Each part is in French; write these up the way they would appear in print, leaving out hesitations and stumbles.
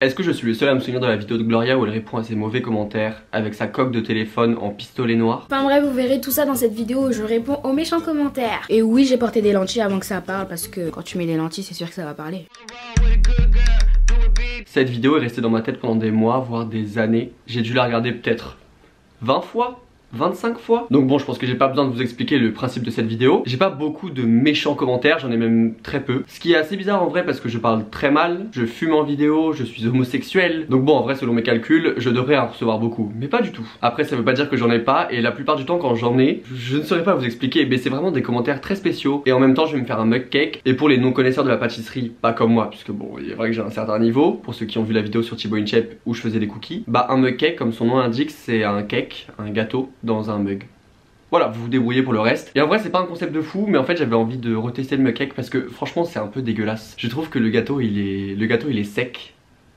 Est-ce que je suis le seul à me souvenir de la vidéo de Gloria où elle répond à ses mauvais commentaires avec sa coque de téléphone en pistolet noir? Enfin bref, vous verrez tout ça dans cette vidéo où je réponds aux méchants commentaires. Et oui, j'ai porté des lentilles avant que ça parle parce que quand tu mets des lentilles, c'est sûr que ça va parler. Cette vidéo est restée dans ma tête pendant des mois, voire des années. J'ai dû la regarder peut-être 20 fois, 25 fois. Donc bon, je pense que j'ai pas besoin de vous expliquer le principe de cette vidéo. J'ai pas beaucoup de méchants commentaires, j'en ai même très peu. Ce qui est assez bizarre en vrai parce que je parle très mal, je fume en vidéo, je suis homosexuel. Donc bon, en vrai, selon mes calculs, je devrais en recevoir beaucoup. Mais pas du tout. Après, ça veut pas dire que j'en ai pas. Et la plupart du temps, quand j'en ai, je ne saurais pas vous expliquer. Mais c'est vraiment des commentaires très spéciaux. Et en même temps, je vais me faire un mug cake. Et pour les non-connaisseurs de la pâtisserie, pas comme moi, puisque bon, il est vrai que j'ai un certain niveau. Pour ceux qui ont vu la vidéo sur Thibaut InShape où je faisais des cookies, bah un mug cake, comme son nom l'indique, c'est un cake, un gâteau dans un mug. Voilà, vous vous débrouillez pour le reste. Et en vrai, c'est pas un concept de fou, mais en fait, j'avais envie de retester le mug cake parce que franchement, c'est un peu dégueulasse. Je trouve que le gâteau, il est sec.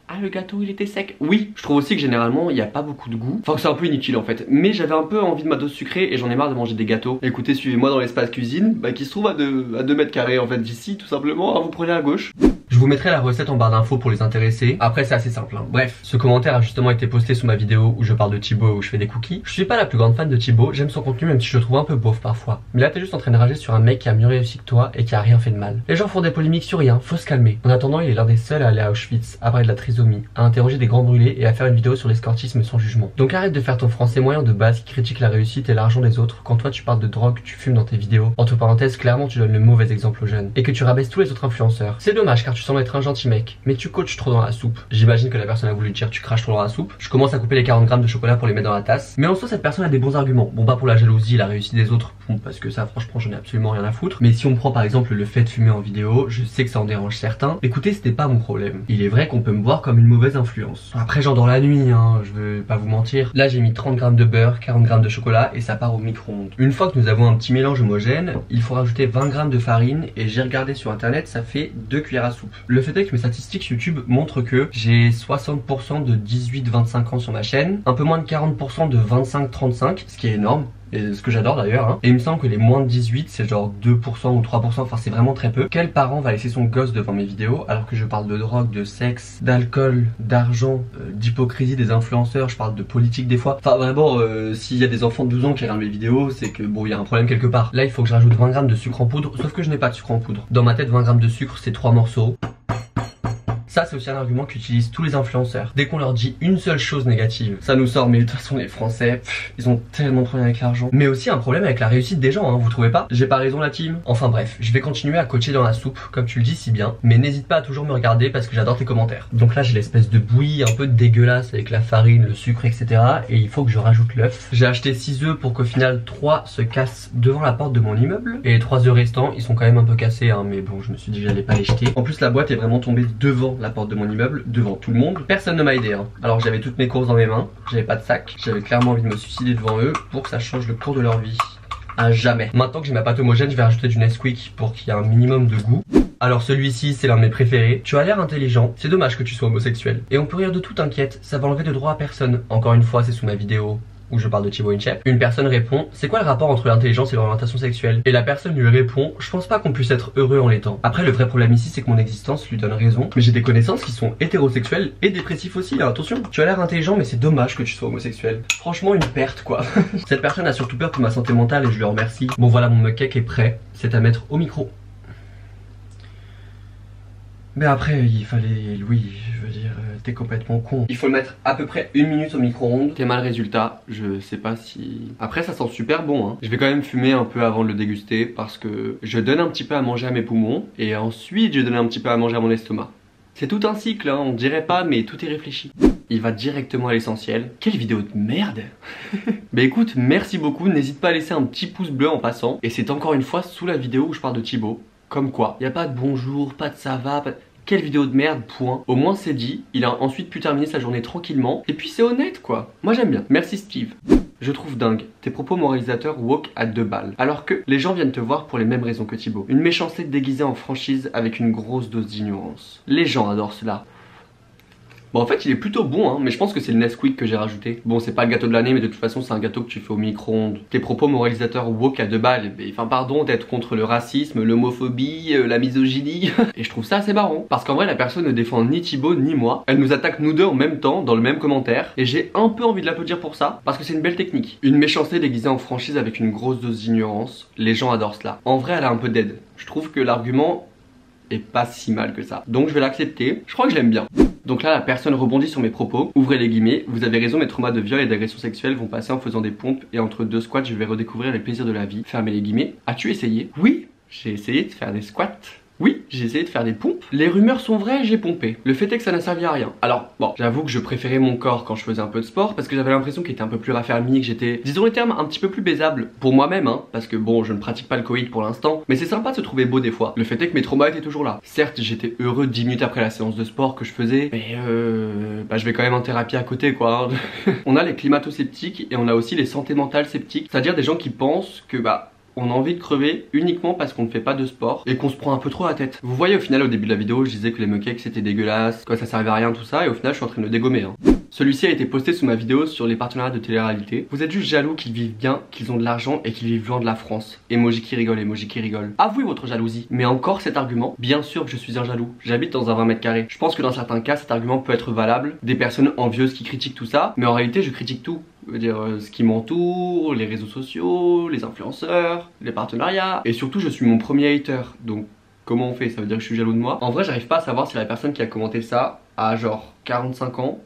Ah, le gâteau il était sec. Oui, je trouve aussi que généralement il n'y a pas beaucoup de goût. Enfin, que c'est un peu inutile en fait. Mais j'avais un peu envie de ma dose sucrée et j'en ai marre de manger des gâteaux. Écoutez, suivez-moi dans l'espace cuisine, qui se trouve à 2 mètres carrés en fait d'ici, tout simplement. Vous prenez à gauche. Je vous mettrai la recette en barre d'infos pour les intéressés. Après, c'est assez simple, hein. Bref, ce commentaire a justement été posté sous ma vidéo où je parle de Thibaut et où je fais des cookies. Je suis pas la plus grande fan de Thibaut, j'aime son contenu même si je le trouve un peu beauf parfois. Mais là, t'es juste en train de rager sur un mec qui a mieux réussi que toi et qui a rien fait de mal. Les gens font des polémiques sur rien, faut se calmer. En attendant, il est l'un des seuls à aller à Auschwitz, à parler de la trisomie, à interroger des grands brûlés et à faire une vidéo sur l'escortisme sans jugement. Donc arrête de faire ton français moyen de base qui critique la réussite et l'argent des autres quand toi tu parles de drogue, tu fumes dans tes vidéos. Entre parenthèses, clairement tu donnes le mauvais exemple aux jeunes. Et que tu rabaisses tous les autres influenceurs. C'est dommage car tu sembles être un gentil mec. Mais tu coaches trop dans la soupe. J'imagine que la personne a voulu dire tu craches trop dans la soupe. Je commence à couper les 40 grammes de chocolat pour les mettre dans la tasse. Mais en soi cette personne a des bons arguments. Bon, pas pour la jalousie, la réussite des autres, parce que ça franchement j'en ai absolument rien à foutre. Mais si on prend par exemple le fait de fumer en vidéo, je sais que ça en dérange certains. Écoutez, c'était pas mon problème. Il est vrai qu'on peut me voir comme une mauvaise influence. Après j'endors la nuit, hein, je veux pas vous mentir. Là j'ai mis 30 grammes de beurre, 40 grammes de chocolat et ça part au micro-ondes. Une fois que nous avons un petit mélange homogène, il faut rajouter 20 grammes de farine et j'ai regardé sur internet, ça fait 2 cuillères à soupe. Le fait est que mes statistiques YouTube montrent que j'ai 60% de 18-25 ans sur ma chaîne, un peu moins de 40% de 25-35, ce qui est énorme. Et ce que j'adore d'ailleurs, hein. Et il me semble que les moins de 18 c'est genre 2% ou 3%, enfin c'est vraiment très peu. Quel parent va laisser son gosse devant mes vidéos alors que je parle de drogue, de sexe, d'alcool, d'argent, d'hypocrisie des influenceurs, je parle de politique des fois. Enfin vraiment, s'il y a des enfants de 12 ans qui regardent mes vidéos, c'est que bon, il y a un problème quelque part. Là il faut que je rajoute 20 grammes de sucre en poudre, sauf que je n'ai pas de sucre en poudre. Dans ma tête 20 grammes de sucre c'est 3 morceaux. Ça c'est aussi un argument qu'utilisent tous les influenceurs. Dès qu'on leur dit une seule chose négative, ça nous sort, mais de toute façon les Français, ils ont tellement de problèmes avec l'argent. Mais aussi un problème avec la réussite des gens, hein, vous trouvez pas? J'ai pas raison la team? Enfin bref, je vais continuer à coacher dans la soupe, comme tu le dis si bien, mais n'hésite pas à toujours me regarder parce que j'adore tes commentaires. Donc là j'ai l'espèce de bouillie un peu dégueulasse avec la farine, le sucre, etc. Et il faut que je rajoute l'œuf. J'ai acheté 6 œufs pour qu'au final 3 se cassent devant la porte de mon immeuble. Et les 3 œufs restants, ils sont quand même un peu cassés, hein, mais bon, je me suis dit que j'allais pas les jeter. En plus la boîte est vraiment tombée devant la porte de mon immeuble, devant tout le monde. Personne ne m'a aidé, hein. Alors j'avais toutes mes courses dans mes mains, j'avais pas de sac, j'avais clairement envie de me suicider devant eux pour que ça change le cours de leur vie. À jamais. Maintenant que j'ai ma pâte homogène, je vais rajouter du Nesquik pour qu'il y ait un minimum de goût. Alors celui-ci c'est l'un de mes préférés. Tu as l'air intelligent, c'est dommage que tu sois homosexuel. Et on peut rire de tout, t'inquiète, ça va enlever de droit à personne. Encore une fois c'est sous ma vidéo où je parle de Thibaut InShape. Une personne répond, c'est quoi le rapport entre l'intelligence et l'orientation sexuelle? Et la personne lui répond, je pense pas qu'on puisse être heureux en l'étant. Après le vrai problème ici c'est que mon existence lui donne raison, mais j'ai des connaissances qui sont hétérosexuels et dépressifs aussi, hein, attention. Tu as l'air intelligent mais c'est dommage que tu sois homosexuel. Franchement une perte quoi. Cette personne a surtout peur pour ma santé mentale et je lui remercie. Bon voilà, mon mug cake est prêt, c'est à mettre au micro. Mais après il fallait, oui, je veux dire, t'es complètement con. Il faut le mettre à peu près 1 minute au micro-ondes. T'es mal résultat, je sais pas si... Après ça sent super bon, hein. Je vais quand même fumer un peu avant de le déguster parce que je donne un petit peu à manger à mes poumons et ensuite je donne un petit peu à manger à mon estomac. C'est tout un cycle, hein, on dirait pas mais tout est réfléchi. Il va directement à l'essentiel. Quelle vidéo de merde. Bah écoute, merci beaucoup, n'hésite pas à laisser un petit pouce bleu en passant. Et c'est encore une fois sous la vidéo où je parle de Thibaut. Comme quoi, y a pas de bonjour, pas de ça va, pas de... Quelle vidéo de merde, point. Au moins c'est dit, il a ensuite pu terminer sa journée tranquillement. Et puis c'est honnête quoi. Moi j'aime bien. Merci Steve. Je trouve dingue tes propos moralisateurs woke à 2 balles. Alors que les gens viennent te voir pour les mêmes raisons que Thibaut. Une méchanceté déguisée en franchise avec une grosse dose d'ignorance. Les gens adorent cela. Bon en fait il est plutôt bon hein, mais je pense que c'est le Nesquik que j'ai rajouté. Bon c'est pas le gâteau de l'année mais de toute façon c'est un gâteau que tu fais au micro-ondes. Tes propos moralisateurs woke à 2 balles, enfin pardon d'être contre le racisme, l'homophobie, la misogynie. Et je trouve ça assez marrant. Parce qu'en vrai la personne ne défend ni Thibaut ni moi. Elle nous attaque nous deux en même temps dans le même commentaire. Et j'ai un peu envie de l'applaudir pour ça parce que c'est une belle technique. Une méchanceté déguisée en franchise avec une grosse dose d'ignorance. Les gens adorent cela. En vrai elle a un peu d'aide. Je trouve que l'argument est pas si mal que ça. Donc je vais l'accepter. Je crois que je l'aime bien. Donc là la personne rebondit sur mes propos. Ouvrez les guillemets. Vous avez raison, mes traumas de viol et d'agression sexuelle vont passer en faisant des pompes et entre 2 squats je vais redécouvrir les plaisirs de la vie. Fermez les guillemets. As-tu essayé? Oui, j'ai essayé de faire des squats. Oui, j'ai essayé de faire des pompes. Les rumeurs sont vraies, j'ai pompé. Le fait est que ça n'a servi à rien. Alors, bon, j'avoue que je préférais mon corps quand je faisais un peu de sport parce que j'avais l'impression qu'il était un peu plus raffermi, que j'étais, disons les termes, un petit peu plus baisable pour moi-même, hein, parce que bon, je ne pratique pas le coït pour l'instant, mais c'est sympa de se trouver beau des fois. Le fait est que mes traumas étaient toujours là. Certes, j'étais heureux 10 minutes après la séance de sport que je faisais, mais bah je vais quand même en thérapie à côté, quoi. On a les climato-sceptiques et on a aussi les santé mentale sceptiques, c'est-à-dire des gens qui pensent que on a envie de crever uniquement parce qu'on ne fait pas de sport et qu'on se prend un peu trop la tête. Vous voyez au final au début de la vidéo je disais que les muckcakes c'était dégueulasse, que ça servait à rien tout ça et au final je suis en train de le dégommer hein. Celui-ci a été posté sous ma vidéo sur les partenariats de télé-réalité. Vous êtes juste jaloux qu'ils vivent bien, qu'ils ont de l'argent et qu'ils vivent loin de la France. Emoji qui rigole, emoji qui rigole. Avouez votre jalousie. Mais encore cet argument, bien sûr que je suis un jaloux. J'habite dans un 20 mètres carrés. Je pense que dans certains cas cet argument peut être valable. Des personnes envieuses qui critiquent tout ça, mais en réalité je critique tout. Je veux dire ce qui m'entoure, les réseaux sociaux, les influenceurs, les partenariats. Et surtout je suis mon premier hater. Donc comment on fait? Ça veut dire que je suis jaloux de moi? En vrai j'arrive pas à savoir si la personne qui a commenté ça a genre 45 ans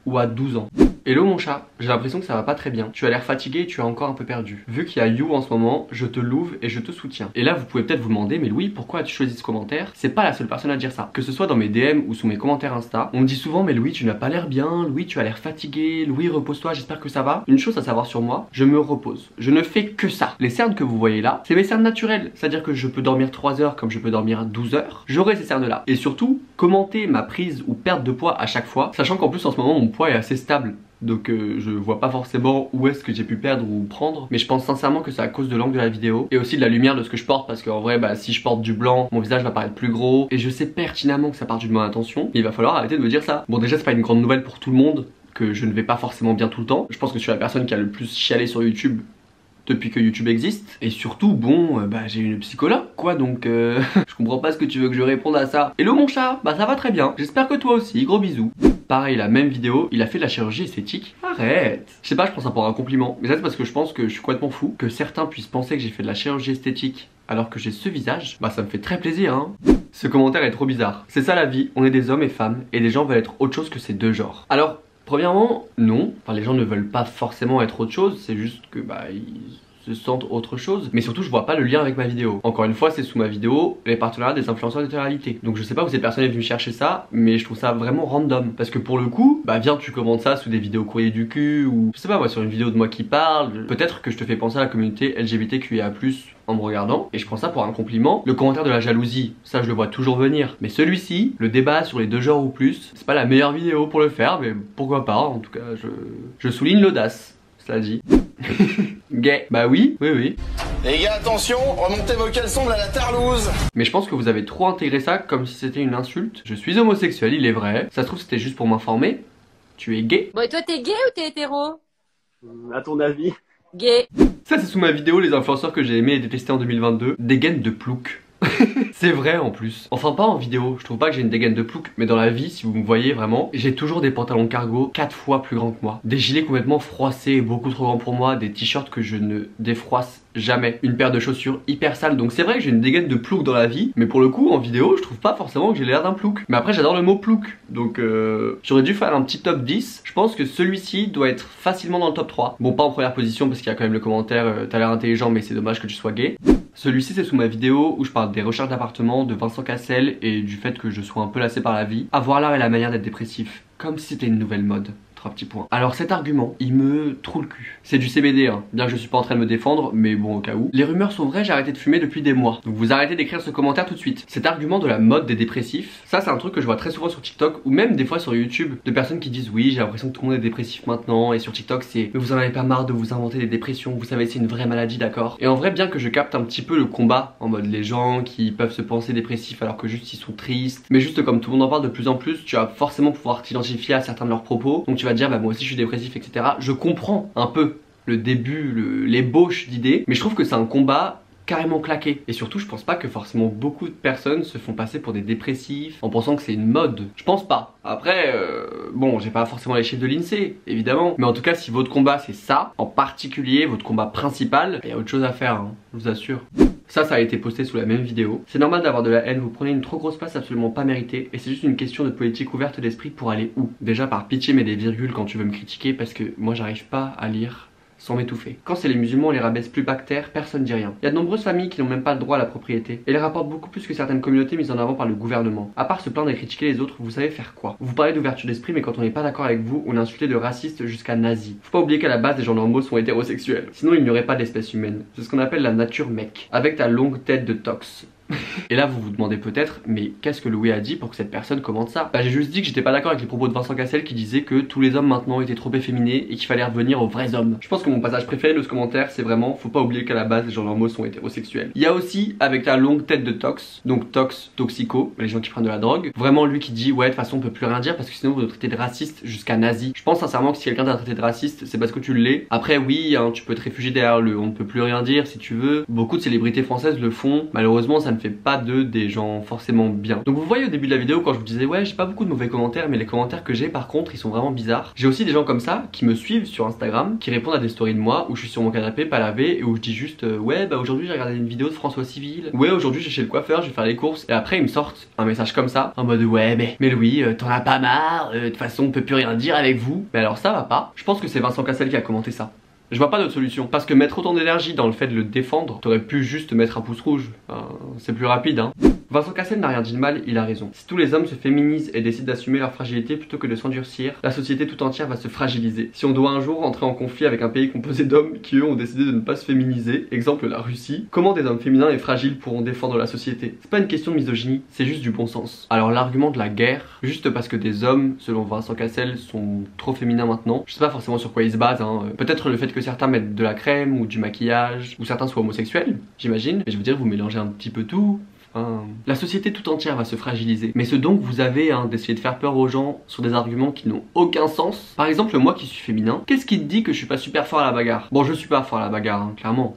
ou à 12 ans. Hello mon chat, j'ai l'impression que ça va pas très bien. Tu as l'air fatigué et tu es encore un peu perdu. Vu qu'il y a You en ce moment, je te louve et je te soutiens. Et là vous pouvez peut-être vous demander, mais Louis, pourquoi as-tu choisi ce commentaire? C'est pas la seule personne à dire ça. Que ce soit dans mes DM ou sous mes commentaires Insta, on me dit souvent, mais Louis tu n'as pas l'air bien, Louis tu as l'air fatigué, Louis repose-toi, j'espère que ça va. Une chose à savoir sur moi, je me repose. Je ne fais que ça. Les cernes que vous voyez là, c'est mes cernes naturelles. C'est-à-dire que je peux dormir 3 heures comme je peux dormir 12 heures. J'aurai ces cernes là. Et surtout, commenter ma prise ou perte de poids à chaque fois, sachant qu'en plus en ce moment mon poids est assez stable. Donc je vois pas forcément où est-ce que j'ai pu perdre ou prendre. Mais je pense sincèrement que c'est à cause de l'angle de la vidéo. Et aussi de la lumière de ce que je porte. Parce qu'en vrai si je porte du blanc, mon visage va paraître plus gros. Et je sais pertinemment que ça part d'une bonne intention. Mais il va falloir arrêter de me dire ça. Bon déjà c'est pas une grande nouvelle pour tout le monde, que je ne vais pas forcément bien tout le temps. Je pense que je suis la personne qui a le plus chialé sur YouTube depuis que YouTube existe. Et surtout bon j'ai une psychologue quoi, donc je comprends pas ce que tu veux que je réponde à ça. Hello mon chat, ça va très bien. J'espère que toi aussi, gros bisous. Pareil, la même vidéo, il a fait de la chirurgie esthétique. Arrête. Je sais pas, je prends ça pour un compliment. Mais ça c'est parce que je pense que je suis complètement fou. Que certains puissent penser que j'ai fait de la chirurgie esthétique alors que j'ai ce visage, ça me fait très plaisir hein. Ce commentaire est trop bizarre. C'est ça la vie, on est des hommes et femmes et les gens veulent être autre chose que ces deux genres. Alors, premièrement, non. Enfin, les gens ne veulent pas forcément être autre chose, c'est juste que ils se sentent autre chose. Mais surtout je vois pas le lien avec ma vidéo. Encore une fois c'est sous ma vidéo les partenariats des influenceurs de télé-réalité. Donc je sais pas où cette personne est venue chercher ça, mais je trouve ça vraiment random. Parce que pour le coup, viens tu commentes ça sous des vidéos courrier du cul ou je sais pas moi sur une vidéo de moi qui parle. Peut-être que je te fais penser à la communauté LGBTQIA+ en me regardant et je prends ça pour un compliment. Le commentaire de la jalousie, ça je le vois toujours venir. Mais celui-ci, le débat sur les deux genres ou plus, c'est pas la meilleure vidéo pour le faire, mais pourquoi pas, en tout cas je souligne l'audace, cela dit. Gay, oui. Les gars, attention, remontez vos caleçons de la tarlouse. Mais je pense que vous avez trop intégré ça comme si c'était une insulte. Je suis homosexuel, il est vrai. Ça se trouve c'était juste pour m'informer. Tu es gay. Bon et toi t'es gay ou t'es hétéro? À ton avis? Gay. Ça c'est sous ma vidéo les influenceurs que j'ai aimé et détesté en 2022. Des gaines de plouc. C'est vrai en plus. Enfin pas en vidéo, je trouve pas que j'ai une dégaine de plouc, mais dans la vie si vous me voyez vraiment, j'ai toujours des pantalons cargo 4 fois plus grands que moi. Des gilets complètement froissés et beaucoup trop grands pour moi, des t-shirts que je ne défroisse jamais. Une paire de chaussures hyper sales, donc c'est vrai que j'ai une dégaine de plouc dans la vie, mais pour le coup en vidéo je trouve pas forcément que j'ai l'air d'un plouc. Mais après j'adore le mot plouc, donc j'aurais dû faire un petit top 10. Je pense que celui-ci doit être facilement dans le top 3. Bon pas en première position parce qu'il y a quand même le commentaire t'as l'air intelligent mais c'est dommage que tu sois gay. Celui-ci c'est sous ma vidéo où je parle des recherches d'appartements de Vincent Cassel et du fait que je sois un peu lassé par la vie. Avoir l'art et la manière d'être dépressif, comme si c'était une nouvelle mode. 3 petits points. Alors cet argument, il me troue le cul. C'est du CBD, hein. Bien que je suis pas en train de me défendre, mais bon au cas où. Les rumeurs sont vraies, j'ai arrêté de fumer depuis des mois. Donc vous arrêtez d'écrire ce commentaire tout de suite. Cet argument de la mode des dépressifs, ça c'est un truc que je vois très souvent sur TikTok ou même des fois sur YouTube, de personnes qui disent oui j'ai l'impression que tout le monde est dépressif maintenant, et sur TikTok c'est mais vous en avez pas marre de vous inventer des dépressions, vous savez c'est une vraie maladie, d'accord. Et en vrai, bien que je capte un petit peu le combat, en mode les gens qui peuvent se penser dépressifs alors que juste ils sont tristes, mais juste comme tout le monde en parle de plus en plus, tu vas forcément pouvoir t'identifier à certains de leurs propos, donc tu vas te dire bah moi aussi je suis dépressif, etc. Je comprends un peu le début, l'ébauche d'idées, mais je trouve que c'est un combat carrément claqué. Et surtout je pense pas que forcément beaucoup de personnes se font passer pour des dépressifs en pensant que c'est une mode. Je pense pas. Après bon, j'ai pas forcément les chiffres de l'INSEE évidemment, mais en tout cas si votre combat c'est ça, en particulier votre combat principal, il y a autre chose à faire, hein, je vous assure. Ça a été posté sous la même vidéo. C'est normal d'avoir de la haine, vous prenez une trop grosse place absolument pas méritée, et c'est juste une question de politique ouverte d'esprit pour aller où? Déjà par pitié mets des virgules quand tu veux me critiquer, parce que moi j'arrive pas à lire sans m'étouffer. Quand c'est les musulmans, on les rabaisse plus bactères, personne dit rien. Il y a de nombreuses familles qui n'ont même pas le droit à la propriété, et les rapportent beaucoup plus que certaines communautés mises en avant par le gouvernement. À part se plaindre et critiquer les autres, vous savez faire quoi? Vous parlez d'ouverture d'esprit, mais quand on n'est pas d'accord avec vous, on est insulté de raciste jusqu'à nazi. Faut pas oublier qu'à la base, les gens normaux sont hétérosexuels. Sinon, il n'y aurait pas d'espèce humaine. C'est ce qu'on appelle la nature mec. Avec ta longue tête de tox. Et là vous vous demandez peut-être, mais qu'est-ce que Louis a dit pour que cette personne commente ça? Bah j'ai juste dit que j'étais pas d'accord avec les propos de Vincent Cassel qui disait que tous les hommes maintenant étaient trop efféminés et qu'il fallait revenir aux vrais hommes. Je pense que mon passage préféré de ce commentaire c'est vraiment faut pas oublier qu'à la base les gens normaux sont hétérosexuels. Il y a aussi avec la longue tête de tox, donc tox, toxico, les gens qui prennent de la drogue, vraiment lui qui dit ouais de toute façon on peut plus rien dire parce que sinon vous nous traitez de raciste jusqu'à nazi. Je pense sincèrement que si quelqu'un t'a traité de raciste c'est parce que tu l'es. Après oui hein, tu peux te réfugier derrière le on ne peut plus rien dire si tu veux. Beaucoup de célébrités françaises le font, malheureusement ça ne fait pas de des gens forcément bien. Donc vous voyez au début de la vidéo quand je vous disais ouais j'ai pas beaucoup de mauvais commentaires, mais les commentaires que j'ai par contre ils sont vraiment bizarres. J'ai aussi des gens comme ça qui me suivent sur Instagram, qui répondent à des stories de moi où je suis sur mon canapé pas lavé et où je dis juste ouais bah aujourd'hui j'ai regardé une vidéo de François Civil, ouais aujourd'hui j'ai chez le coiffeur, je vais faire les courses, et après ils me sortent un message comme ça en mode ouais mais Louis t'en as pas marre, de toute façon on peut plus rien dire avec vous. Mais alors ça va pas. Je pense que c'est Vincent Cassel qui a commenté ça. Je vois pas d'autre solution, parce que mettre autant d'énergie dans le fait de le défendre, t'aurais pu juste mettre un pouce rouge, c'est plus rapide hein. Vincent Cassel n'a rien dit de mal, il a raison. Si tous les hommes se féminisent et décident d'assumer leur fragilité plutôt que de s'endurcir, la société tout entière va se fragiliser. Si on doit un jour entrer en conflit avec un pays composé d'hommes qui eux ont décidé de ne pas se féminiser, exemple la Russie, comment des hommes féminins et fragiles pourront défendre la société? C'est pas une question de misogynie, c'est juste du bon sens. Alors l'argument de la guerre, juste parce que des hommes, selon Vincent Cassel, sont trop féminins maintenant, je sais pas forcément sur quoi ils se basent hein. Peut-être le fait que certains mettent de la crème ou du maquillage, ou certains soient homosexuels, j'imagine, mais je veux dire vous mélangez un petit peu tout. La société tout entière va se fragiliser. Mais ce donc vous avez hein, d'essayer de faire peur aux gens sur des arguments qui n'ont aucun sens. Par exemple moi qui suis féminin, qu'est-ce qui te dit que je suis pas super fort à la bagarre? Bon je suis pas fort à la bagarre hein, clairement.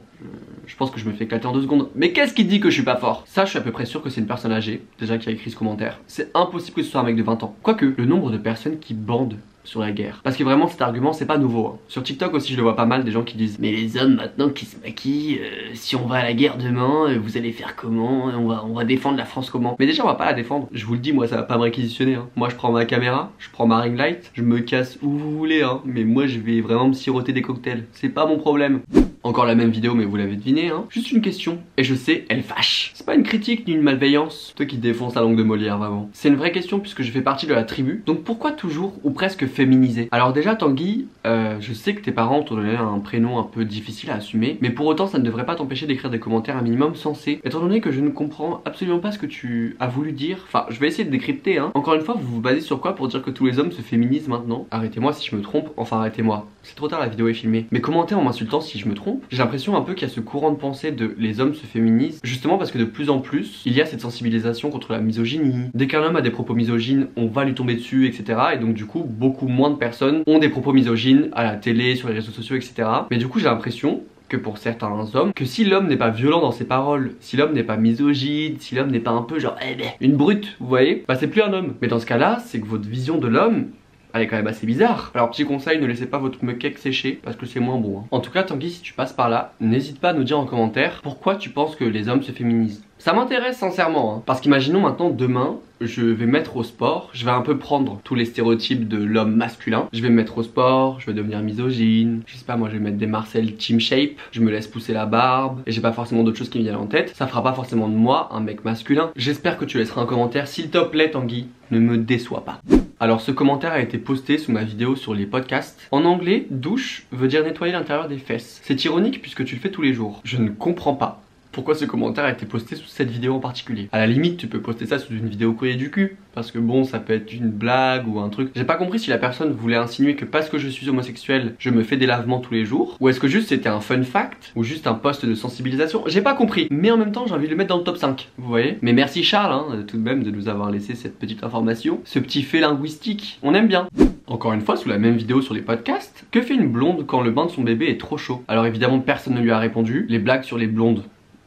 Je pense que je me fais éclater en 2 secondes. Mais qu'est-ce qui dit que je suis pas fort? Ça je suis à peu près sûr que c'est une personne âgée déjà qui a écrit ce commentaire. C'est impossible que ce soit un mec de 20 ans. Quoique le nombre de personnes qui bandent sur la guerre. Parce que vraiment cet argument c'est pas nouveau hein. Sur TikTok aussi je le vois pas mal des gens qui disent mais les hommes maintenant qui se maquillent, si on va à la guerre demain, vous allez faire comment? On va défendre la France comment? Mais déjà on va pas la défendre. Je vous le dis moi ça va pas me réquisitionner hein. Moi je prends ma caméra, je prends ma ring light, je me casse où vous voulez hein. Mais moi je vais vraiment me siroter des cocktails. C'est pas mon problème. Encore la même vidéo mais vous l'avez deviné hein. Juste une question, et je sais elle fâche. C'est pas une critique ni une malveillance. Toi qui défonce la langue de Molière vraiment. C'est une vraie question puisque je fais partie de la tribu. Donc pourquoi toujours ou presque féminisé? Alors déjà Tanguy, je sais que tes parents t'ont donné un prénom un peu difficile à assumer, mais pour autant ça ne devrait pas t'empêcher d'écrire des commentaires un minimum sensés, étant donné que je ne comprends absolument pas ce que tu as voulu dire. Enfin je vais essayer de décrypter hein. Encore une fois vous vous basez sur quoi pour dire que tous les hommes se féminisent maintenant? Arrêtez-moi si je me trompe, enfin arrêtez-moi, c'est trop tard, la vidéo est filmée. Mais commentez en m'insultant si je me trompe. J'ai l'impression un peu qu'il y a ce courant de pensée de les hommes se féminisent, justement parce que de plus en plus il y a cette sensibilisation contre la misogynie. Dès qu'un homme a des propos misogynes on va lui tomber dessus etc. Et donc du coup beaucoup moins de personnes ont des propos misogynes à la télé, sur les réseaux sociaux etc. Mais du coup j'ai l'impression que pour certains hommes, que si l'homme n'est pas violent dans ses paroles, si l'homme n'est pas misogyne, si l'homme n'est pas un peu genre une brute, vous voyez, bah c'est plus un homme. Mais dans ce cas là c'est que votre vision de l'homme elle est quand même assez bizarre. Alors petit conseil, ne laissez pas votre mequec sécher parce que c'est moins bon hein. En tout cas Tanguy si tu passes par là, n'hésite pas à nous dire en commentaire pourquoi tu penses que les hommes se féminisent. Ça m'intéresse sincèrement hein. Parce qu'imaginons maintenant demain je vais mettre au sport, je vais un peu prendre tous les stéréotypes de l'homme masculin. Je vais me mettre au sport, je vais devenir misogyne, je sais pas moi je vais mettre des Marcel team shape, je me laisse pousser la barbe et j'ai pas forcément d'autres choses qui me viennent en tête. Ça fera pas forcément de moi un mec masculin. J'espère que tu laisseras un commentaire, s'il te plaît Tanguy, ne me déçois pas. Alors ce commentaire a été posté sous ma vidéo sur les podcasts. En anglais, douche veut dire nettoyer l'intérieur des fesses. C'est ironique puisque tu le fais tous les jours. Je ne comprends pas pourquoi ce commentaire a été posté sous cette vidéo en particulier. À la limite, tu peux poster ça sous une vidéo courrier du cul, parce que bon, ça peut être une blague ou un truc. J'ai pas compris si la personne voulait insinuer que parce que je suis homosexuel, je me fais des lavements tous les jours, ou est-ce que juste c'était un fun fact, ou juste un post de sensibilisation. J'ai pas compris, mais en même temps, j'ai envie de le mettre dans le top 5, vous voyez. Mais merci Charles, hein, tout de même, de nous avoir laissé cette petite information. Ce petit fait linguistique, on aime bien. Encore une fois, sous la même vidéo sur les podcasts, que fait une blonde quand le bain de son bébé est trop chaud? Alors évidemment, personne ne lui a répondu. Les blagues sur les blondes,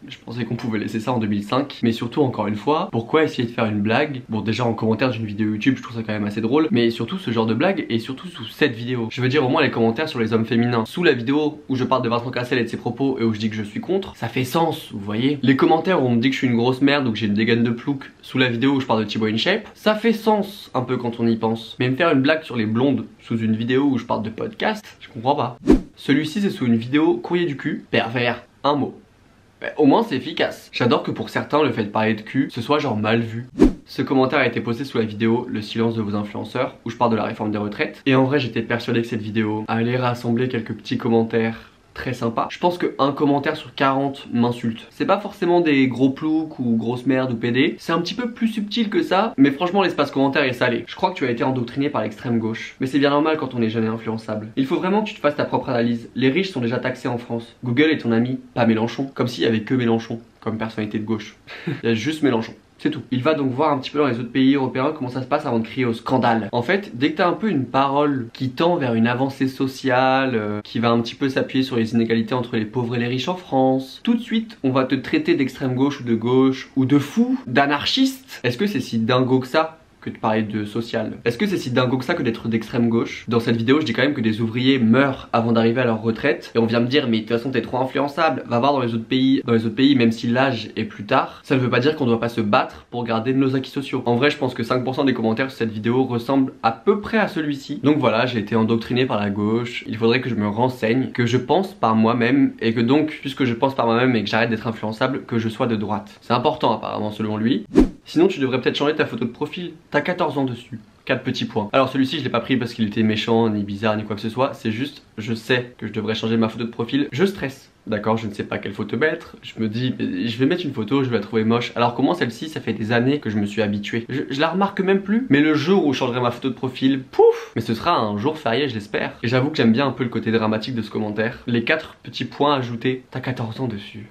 je pensais qu'on pouvait laisser ça en 2005, mais surtout encore une fois, pourquoi essayer de faire une blague? Bon, déjà en commentaire d'une vidéo YouTube, je trouve ça quand même assez drôle, mais surtout ce genre de blague, et surtout sous cette vidéo. Je veux dire au moins les commentaires sur les hommes féminins. Sous la vidéo où je parle de Vincent Cassel et de ses propos et où je dis que je suis contre, ça fait sens, vous voyez. Les commentaires où on me dit que je suis une grosse merde ou que j'ai une dégaine de plouc, sous la vidéo où je parle de Thibaut InShape, ça fait sens un peu quand on y pense. Mais me faire une blague sur les blondes sous une vidéo où je parle de podcast, je comprends pas. Celui-ci c'est sous une vidéo courrier du cul, pervers, un mot. Au moins c'est efficace. J'adore que pour certains le fait de parler de cul ce soit genre mal vu. Ce commentaire a été posté sous la vidéo Le silence de vos influenceurs où je parle de la réforme des retraites. Et en vrai j'étais persuadé que cette vidéo allait rassembler quelques petits commentaires très sympa. Je pense que un commentaire sur 40 m'insulte. C'est pas forcément des gros ploucs ou grosses merdes ou PD. C'est un petit peu plus subtil que ça. Mais franchement l'espace commentaire est salé. Je crois que tu as été endoctriné par l'extrême gauche. Mais c'est bien normal quand on est jeune et influençable. Il faut vraiment que tu te fasses ta propre analyse. Les riches sont déjà taxés en France. Google est ton ami, pas Mélenchon. Comme s'il y avait que Mélenchon comme personnalité de gauche. Il y a juste Mélenchon. C'est tout. Il va donc voir un petit peu dans les autres pays européens comment ça se passe avant de crier au scandale. En fait, dès que t'as un peu une parole qui tend vers une avancée sociale, qui va un petit peu s'appuyer sur les inégalités entre les pauvres et les riches en France, tout de suite, on va te traiter d'extrême gauche ou de fou, d'anarchiste. Est-ce que c'est si dingo que ça que de parler de social? Est-ce que c'est si dingo que ça que d'être d'extrême gauche? Dans cette vidéo je dis quand même que des ouvriers meurent avant d'arriver à leur retraite et on vient me dire mais de toute façon t'es trop influençable, va voir dans les autres pays même si l'âge est plus tard, ça ne veut pas dire qu'on doit pas se battre pour garder nos acquis sociaux. En vrai je pense que 5% des commentaires sur cette vidéo ressemblent à peu près à celui-ci. Donc voilà, j'ai été endoctriné par la gauche, il faudrait que je me renseigne, que je pense par moi-même et que donc puisque je pense par moi-même et que j'arrête d'être influençable, que je sois de droite. C'est important apparemment selon lui. Sinon tu devrais peut-être changer ta photo de profil. T'as 14 ans dessus. 4 petits points. Alors celui-ci je l'ai pas pris parce qu'il était méchant, ni bizarre, ni quoi que ce soit. C'est juste, je sais que je devrais changer ma photo de profil. Je stresse. D'accord, je ne sais pas quelle photo mettre. Je me dis, je vais mettre une photo, je vais la trouver moche. Alors comment celle-ci, ça fait des années que je me suis habitué. Je la remarque même plus. Mais le jour où je changerai ma photo de profil, pouf! Mais ce sera un jour férié, je l'espère. Et j'avoue que j'aime bien un peu le côté dramatique de ce commentaire. Les 4 petits points ajoutés. T'as 14 ans dessus.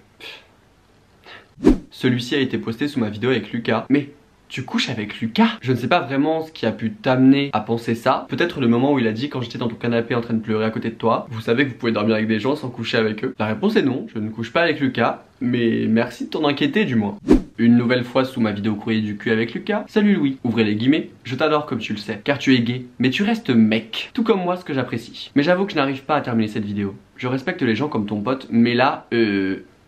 Celui-ci a été posté sous ma vidéo avec Lucas. Mais tu couches avec Lucas? Je ne sais pas vraiment ce qui a pu t'amener à penser ça. Peut-être le moment où il a dit quand j'étais dans ton canapé en train de pleurer à côté de toi. Vous savez que vous pouvez dormir avec des gens sans coucher avec eux. La réponse est non, je ne couche pas avec Lucas. Mais merci de t'en inquiéter du moins. Une nouvelle fois sous ma vidéo courrier du cul avec Lucas. Salut Louis, ouvrez les guillemets. Je t'adore comme tu le sais, car tu es gay. Mais tu restes mec. Tout comme moi, ce que j'apprécie. Mais j'avoue que je n'arrive pas à terminer cette vidéo. Je respecte les gens comme ton pote, mais là,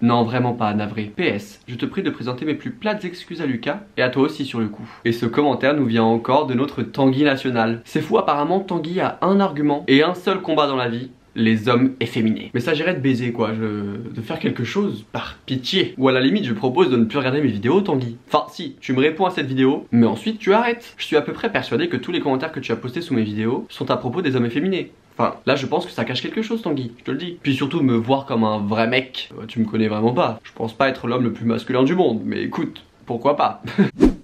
non, vraiment pas, navré. PS, je te prie de présenter mes plus plates excuses à Lucas et à toi aussi sur le coup. Et ce commentaire nous vient encore de notre Tanguy national. C'est fou, apparemment Tanguy a un argument et un seul combat dans la vie: les hommes efféminés. Mais ça j'irait de baiser quoi, de faire quelque chose par pitié. Ou à la limite je propose de ne plus regarder mes vidéos Tanguy. Enfin si, tu me réponds à cette vidéo, mais ensuite tu arrêtes. Je suis à peu près persuadé que tous les commentaires que tu as postés sous mes vidéos sont à propos des hommes efféminés. Enfin, là je pense que ça cache quelque chose Tanguy, je te le dis. Puis surtout me voir comme un vrai mec, tu me connais vraiment pas. Je pense pas être l'homme le plus masculin du monde, mais écoute, pourquoi pas.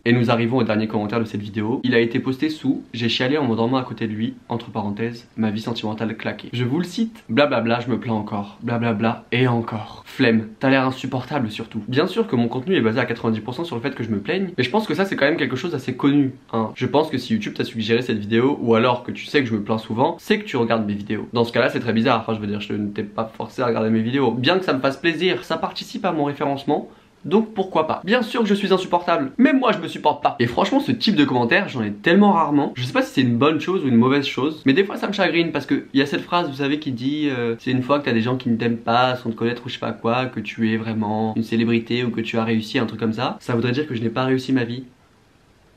Et nous arrivons au dernier commentaire de cette vidéo. Il a été posté sous « J'ai chialé en m'endormant à côté de lui, entre parenthèses, ma vie sentimentale claquée. » Je vous le cite. Blablabla, je me plains encore. Blablabla, et encore. Flemme, t'as l'air insupportable surtout. Bien sûr que mon contenu est basé à 90% sur le fait que je me plaigne, mais je pense que ça c'est quand même quelque chose d'assez connu, hein. Je pense que si YouTube t'a suggéré cette vidéo, ou alors que tu sais que je me plains souvent, c'est que tu regardes mes vidéos. Dans ce cas là c'est très bizarre, enfin je veux dire, je ne t'ai pas forcé à regarder mes vidéos. Bien que ça me fasse plaisir, ça participe à mon référencement. Donc pourquoi pas. Bien sûr que je suis insupportable, même moi je me supporte pas. Et franchement ce type de commentaire j'en ai tellement rarement. Je sais pas si c'est une bonne chose ou une mauvaise chose, mais des fois ça me chagrine parce que il y a cette phrase vous savez qui dit c'est une fois que t'as des gens qui ne t'aiment pas sans te connaître ou je sais pas quoi, que tu es vraiment une célébrité ou que tu as réussi, un truc comme ça. Ça voudrait dire que je n'ai pas réussi ma vie.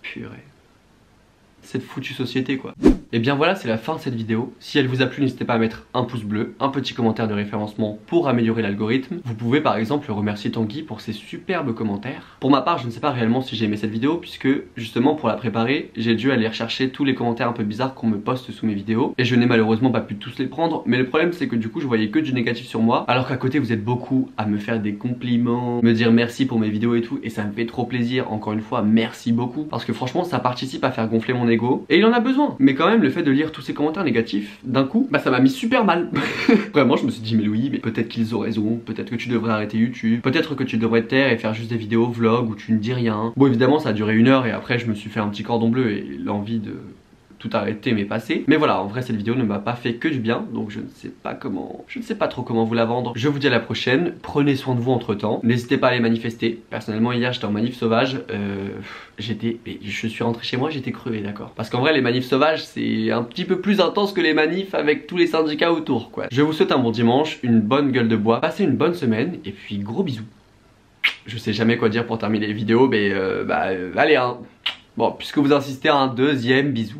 Purée. Cette foutue société quoi. Et bien voilà, c'est la fin de cette vidéo. Si elle vous a plu, n'hésitez pas à mettre un pouce bleu, un petit commentaire de référencement pour améliorer l'algorithme. Vous pouvez par exemple remercier Tanguy pour ses superbes commentaires. Pour ma part, je ne sais pas réellement si j'ai aimé cette vidéo puisque justement pour la préparer, j'ai dû aller rechercher tous les commentaires un peu bizarres qu'on me poste sous mes vidéos et je n'ai malheureusement pas pu tous les prendre. Mais le problème c'est que du coup je voyais que du négatif sur moi, alors qu'à côté vous êtes beaucoup à me faire des compliments, me dire merci pour mes vidéos et tout, et ça me fait trop plaisir. Encore une fois, merci beaucoup parce que franchement ça participe à faire gonfler mon ego et il en a besoin. Mais quand même le fait de lire tous ces commentaires négatifs d'un coup, bah ça m'a mis super mal. Vraiment je me suis dit mais Louis, mais peut-être qu'ils ont raison, peut-être que tu devrais arrêter YouTube, peut-être que tu devrais te taire et faire juste des vidéos vlog où tu ne dis rien. Bon évidemment ça a duré 1 heure et après je me suis fait un petit cordon bleu et l'envie de tout arrêter m'est passé. Mais voilà, en vrai cette vidéo ne m'a pas fait que du bien, donc je ne sais pas trop comment vous la vendre. Je vous dis à la prochaine, prenez soin de vous entre temps, n'hésitez pas à aller manifester. Personnellement hier j'étais en manif sauvage, je suis rentré chez moi, j'étais crevé, d'accord. Parce qu'en vrai les manifs sauvages c'est un petit peu plus intense que les manifs avec tous les syndicats autour quoi. Je vous souhaite un bon dimanche, une bonne gueule de bois, passez une bonne semaine et puis gros bisous. Je sais jamais quoi dire pour terminer les vidéos, mais allez hein. Bon, puisque vous insistez, un deuxième bisou.